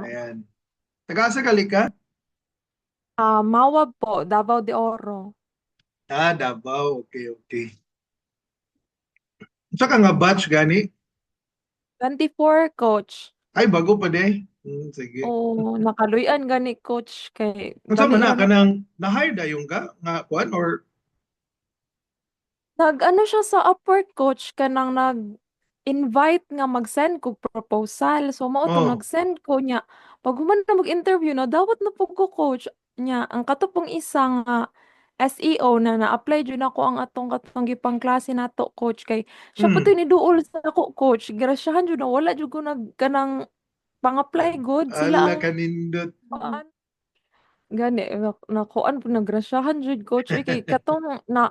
Ayan. Taga-asa ka ka? Mawab po, Davao de Oro. Ah, Davao. Okay, okay. Sa ka nga batch gani? 24 coach. Ay, bago pa de. Sige. O nakaluyan gani coach kay Kung dali man na, ra na kanang na-hire da yung ka? Nga, kuan, or, nag-ano siya sa Upwork coach kanang nag-invite nga mag-send ko proposal. So mao to oh, nag-send ko niya. Pag human na mag-interview na dawat na pug ko coach niya. Ang katupong isa nga SEO na na-apply jud ako ang atong gipang klase nato coach kay siya pa hmm, ni duol sa ako coach. Grasyahan jud na wala jud ko nag kanang pang-apply good sila ala ang kanindot. gani nakuan po nagrasyahan jud coach kay katong na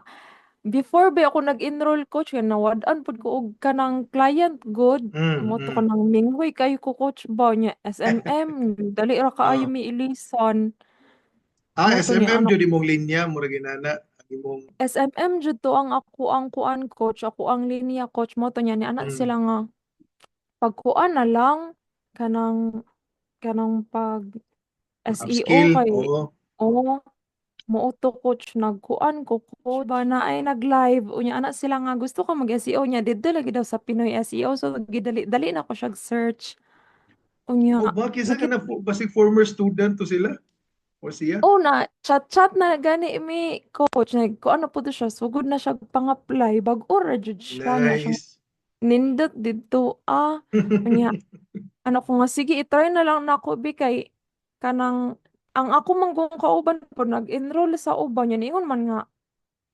before ba ako nag-enroll coach kay nawad-an pud ko og kanang client good Hmm, mo to hmm. kanang minghoy kayo ko coach ba niya SMM dali ra kaayo Oh. mi ilisan Ah, mo to ni SMM ano jud imong linya, mura ginana. Ang imong, SMM jud to ang ako ang kuan coach ako ang linya coach mo to niya ni ana hmm, sila nga pagkuan na lang kanang pag SEO upskill. kay Oo. oh Mauto coach nagkuan ko coach ba na ay nag-live unya ana sila nga gusto ka mag-SEO niya didto lagi daw sa Pinoy SEO so gidali dali na ko siya search unya Oh, ba, kisa ka nakita na, basig former student to sila? O siya? oh na chat na gani mi coach nagkuan na po to siya sugod na siya pang-apply bag-o ra jud siya na siyang Nice. nindot didto unya ano ko nga sige i-try na lang nako bi kay kanang ang ako manggong kauban po nag-enroll sa uban yan ingon man nga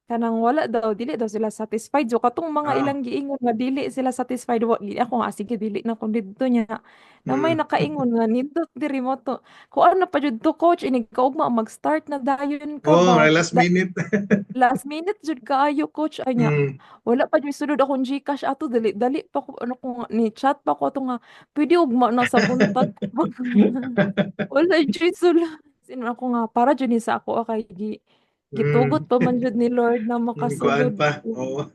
kanang wala daw dili daw sila satisfied so katong mga Ah, ilang giingon nga dili sila satisfied ako nga sige dili na kung didto niya na may hmm. nakaingon nga nindot diri mo to kuan na pa jud to coach ini kaugma mag-start na dayon ka Oh, ba last minute. last minute jud kaayo coach anya Hmm. wala pa jud sunod akong GCash ato dali dali pa ko ano ko nga, ni chat pa ko to nga pwede ugma na sa buntag wala jud sula sino ako nga para jud ni sa ako okay gitugot Hmm. pa man jud ni Lord na Kuan makasulod pa. Oo.